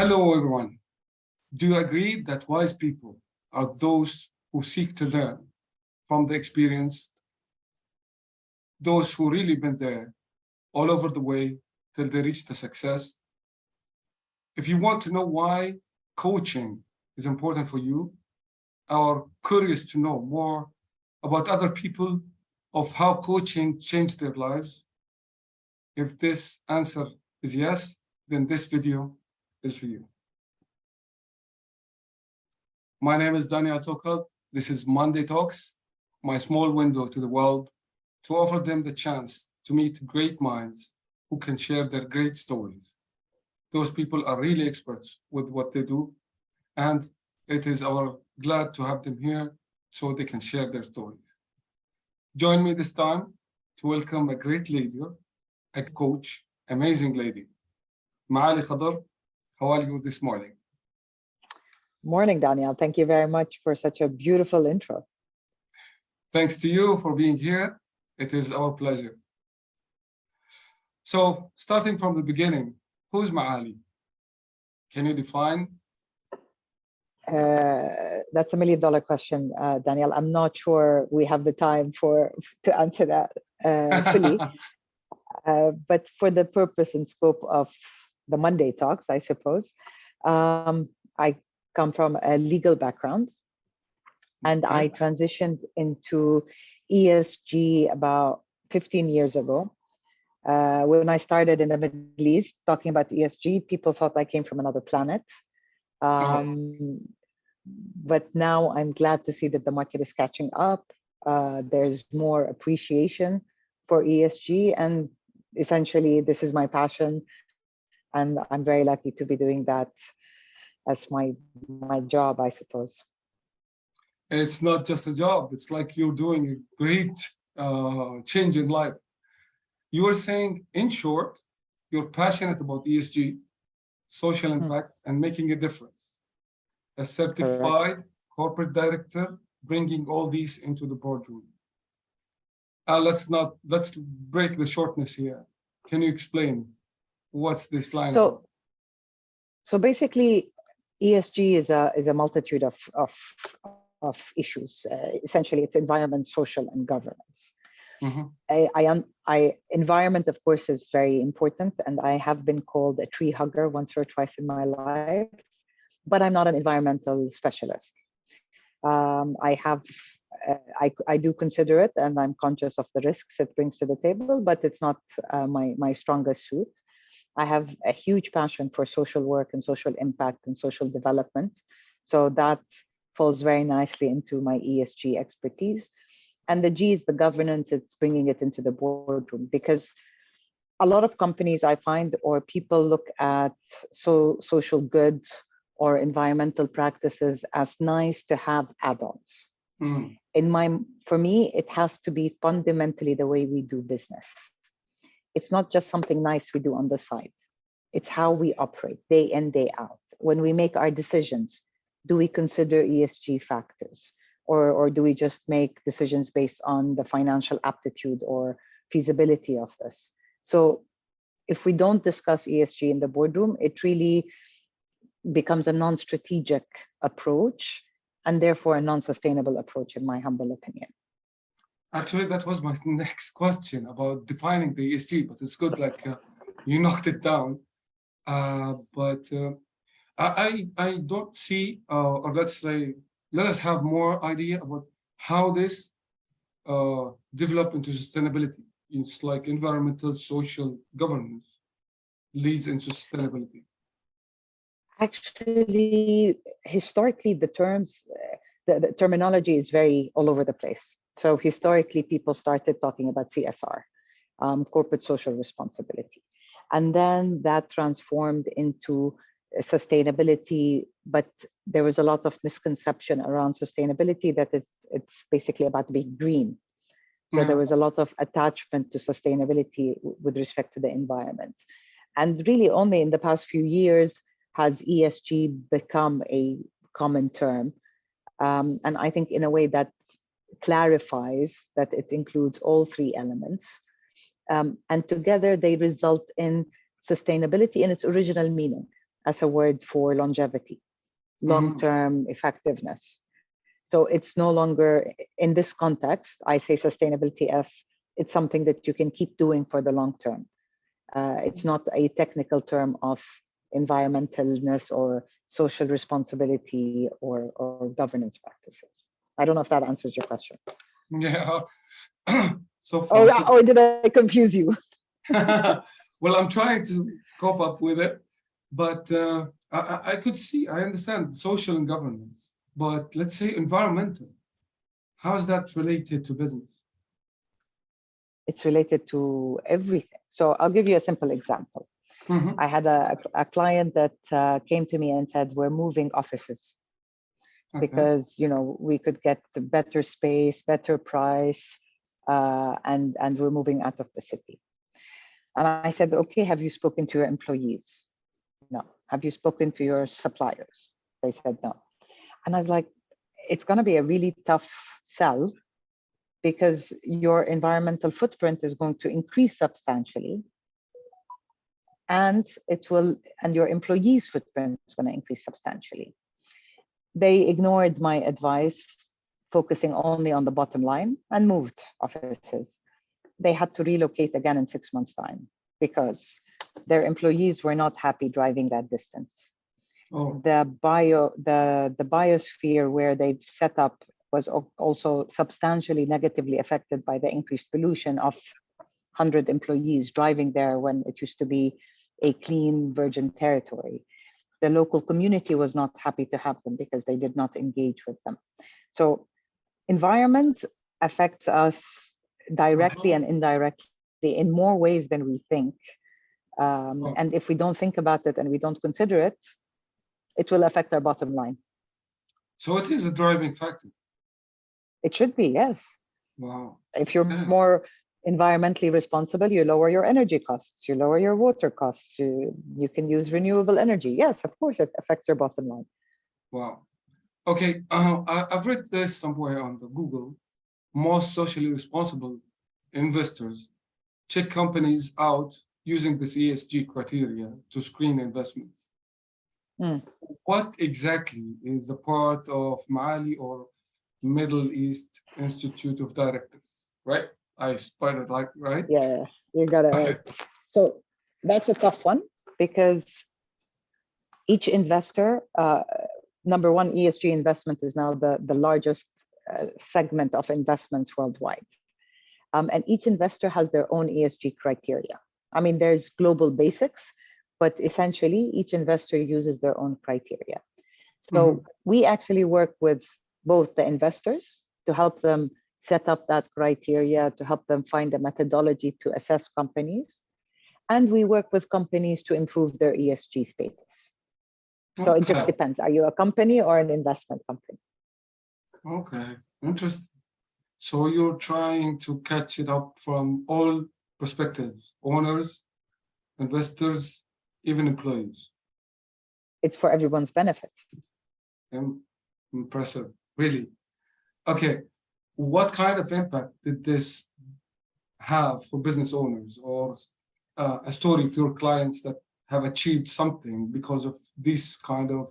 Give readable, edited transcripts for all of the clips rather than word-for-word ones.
Hello, everyone. Do you agree that wise people are those who seek to learn from the experienced, those who really been there all over the way till they reach the success? If you want to know why coaching is important for you, or curious to know more about other people of how coaching changed their lives, if this answer is yes, then this video is for you. My name is Daniel Tokal. This is Monday Talks, my small window to the world, to offer them the chance to meet great minds who can share their great stories. Those people are really experts with what they do, and it is our glad to have them here so they can share their stories. Join me this time to welcome a great leader, a coach, amazing lady. Maali Khader, how are you this morning? Morning, Daniel. Thank you very much for such a beautiful intro. Thanks to you for being here. It is our pleasure. So, starting from the beginning, who's Maali? Can you define? That's $1 million question, Daniel. I'm not sure we have the time to answer that fully. But for the purpose and scope of the Monday Talks, I suppose, I come from a legal background, and I transitioned into ESG about 15 years ago. When I started in the Middle East talking about ESG, people thought I came from another planet. But now I'm glad to see that the market is catching up. There's more appreciation for ESG, and essentially this is my passion, and I'm very lucky to be doing that as my job, I suppose. It's not just a job. It's like you're doing a great change in life. You were saying, in short, you're passionate about ESG, social impact, and making a difference. A certified corporate director, bringing all these into the boardroom. Let's break the shortness here. Can you explain what's this line about? So basically, ESG is a multitude of issues. Essentially, it's environment, social, and governance. Environment, of course, is very important, and I have been called a tree hugger once or twice in my life, but I'm not an environmental specialist. I do consider it, and I'm conscious of the risks it brings to the table, but it's not my strongest suit. I have a huge passion for social work and social impact and social development. So that falls very nicely into my ESG expertise. And the G is the governance, it's bringing it into the boardroom, because a lot of companies I find, or people look at social good or environmental practices as nice to have add-ons. For me, it has to be fundamentally the way we do business. It's not just something nice we do on the side. It's how we operate day in, day out. When we make our decisions, do we consider ESG factors? Or do we just make decisions based on the financial aptitude or feasibility of this? So if we don't discuss ESG in the boardroom, it really becomes a non-strategic approach, and therefore a non-sustainable approach, in my humble opinion. Actually, that was my next question about defining the ESG, but it's good, like you knocked it down. I don't see, or let's say, let us have more idea about how this develop into sustainability. It's like environmental, social, governance leads into sustainability. Actually, historically, the terminology is very all over the place. So historically, people started talking about CSR, corporate social responsibility. And then that transformed into sustainability, but there was a lot of misconception around sustainability that it's basically about being green. So there was a lot of attachment to sustainability with respect to the environment. And really only in the past few years has ESG become a common term. And I think in a way that clarifies that it includes all three elements. And together they result in sustainability in its original meaning. as a word for longevity, long-term effectiveness. So it's no longer, in this context, I say sustainability as it's something that you can keep doing for the long term. It's not a technical term of environmentalness or social responsibility or governance practices. I don't know if that answers your question. Yeah. So far, or did I confuse you? well, I'm trying to cope up with it, but I could see, I understand social and governance, but let's say environmental. How is that related to business? It's related to everything. So I'll give you a simple example. I had a client that came to me and said, we're moving offices because, you know, we could get better space, better price, and we're moving out of the city. And I said, okay, have you spoken to your employees? No. Have you spoken to your suppliers? They said no. And I was like, it's going to be a really tough sell because your environmental footprint is going to increase substantially. And your employees' footprint is going to increase substantially. They ignored my advice, focusing only on the bottom line, and moved offices. They had to relocate again in 6 months' time because their employees were not happy driving that distance. Oh. The biosphere where they've set up was also substantially negatively affected by the increased pollution of 100 employees driving there when it used to be a clean virgin territory. The local community was not happy to have them because they did not engage with them. So environment affects us directly and indirectly in more ways than we think. And if we don't think about it and we don't consider it, it will affect our bottom line. So it is a driving factor. It should be, yes. Wow. If you're more environmentally responsible, you lower your energy costs, you lower your water costs, you can use renewable energy. Yes, of course, it affects your bottom line. Wow. Okay, I've read this somewhere on the Google. Most socially responsible investors check companies out using this ESG criteria to screen investments. What exactly is the part of Maali or Middle East Institute of Directors, right? I spelled it like, right? Yeah, you got it right. So that's a tough one because each investor, number one, ESG investment is now the largest segment of investments worldwide. And each investor has their own ESG criteria. I mean, there's global basics, but essentially each investor uses their own criteria. So we actually work with both the investors to help them set up that criteria, to help them find a methodology to assess companies. And we work with companies to improve their ESG status. So it just depends. Are you a company or an investment company? Okay, interesting. So you're trying to catch it up from all perspectives, owners, investors, even employees. It's for everyone's benefit. Impressive, really. Okay, what kind of impact did this have for business owners, or a story of your clients that have achieved something because of this kind of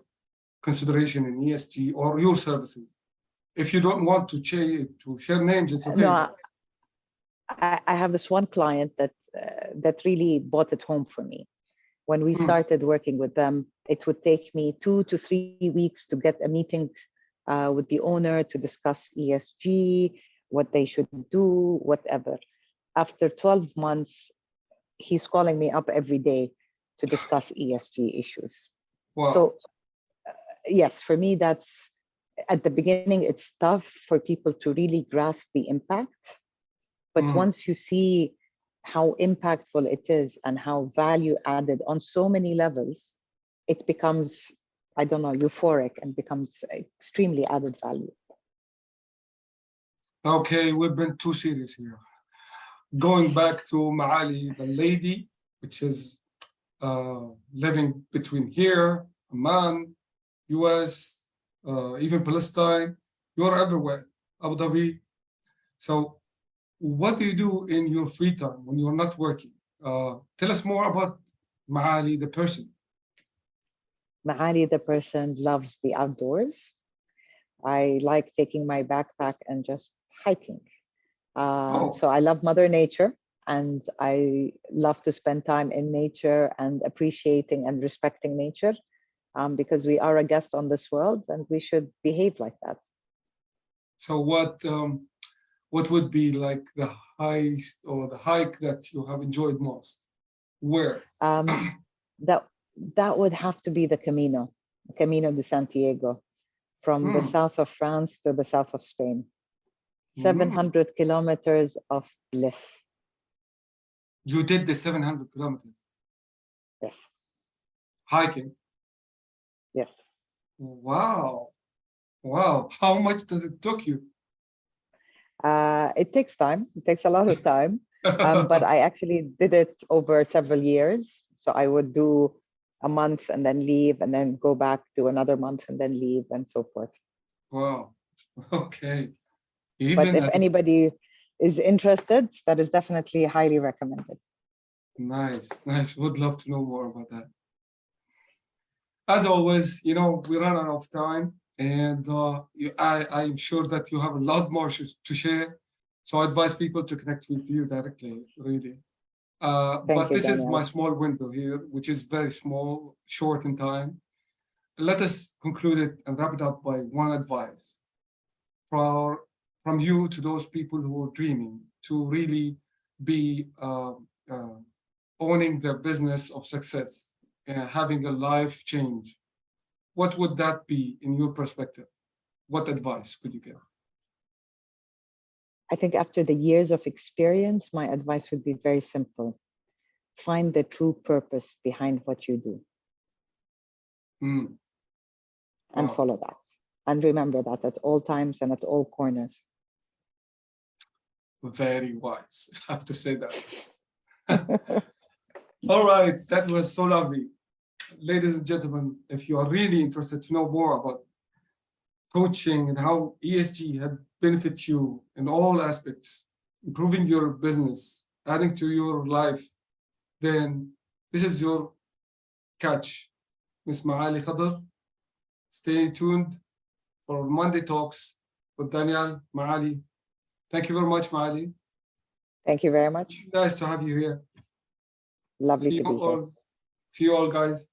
consideration in ESG or your services? If you don't want to share names, it's okay. No, I have this one client that really brought it home for me. When we started working with them, it would take me 2 to 3 weeks to get a meeting with the owner to discuss ESG, what they should do, whatever. After 12 months, he's calling me up every day to discuss ESG issues. Wow. So yes, for me, that's, at the beginning, it's tough for people to really grasp the impact. But once you see how impactful it is and how value added on so many levels, it becomes, I don't know, euphoric and becomes extremely added value. Okay, we've been too serious here. Going back to Maali, the lady, which is living between here, Oman, US, even Palestine, you're everywhere, Abu Dhabi. So what do you do in your free time when you're not working? Tell us more about Maali, the person. Maali, the person, loves the outdoors. I like taking my backpack and just hiking. Oh, So I love Mother Nature, and I love to spend time in nature and appreciating and respecting nature, because we are a guest on this world and we should behave like that. so what would be like the highest or the hike that you have enjoyed most? Where? Um, that that would have to be the Camino de Santiago, from the Hmm. south of France to the south of Spain. Hmm. 700 kilometers of bliss. You did the 700 kilometers Yes, hiking. yes. Wow. Wow. How much did it took you? It takes time. It takes a lot of time. But I actually did it over several years. So I would do a month and then leave, and then go back to another month and then leave, and so forth. Wow. Okay. But Even if at anybody is interested, that is definitely highly recommended. nice, nice. Would love to know more about that. As always, we run out of time, and I'm sure that you have a lot more to share. So I advise people to connect with you directly, really. Thank But you, this is my Daniel. small window here, which is very small, short in time. Let us conclude it and wrap it up by one advice for, from you to those people who are dreaming to really be owning their business of success, having a life change. What would that be in your perspective? What advice could you give? I think after the years of experience, my advice would be very simple. Find the true purpose behind what you do Mm, and wow, follow that. And remember that at all times and at all corners. very wise. I have to say that. All right, that was so lovely. Ladies and gentlemen, if you are really interested to know more about coaching and how ESG had benefit you in all aspects, improving your business, adding to your life, then this is your catch. Miss Maali Khader, stay tuned for Monday Talks with Daniel Maali. Thank you very much, Maali. Thank you very much. Nice to have you here. Lovely See to you be here. all. See you all, guys.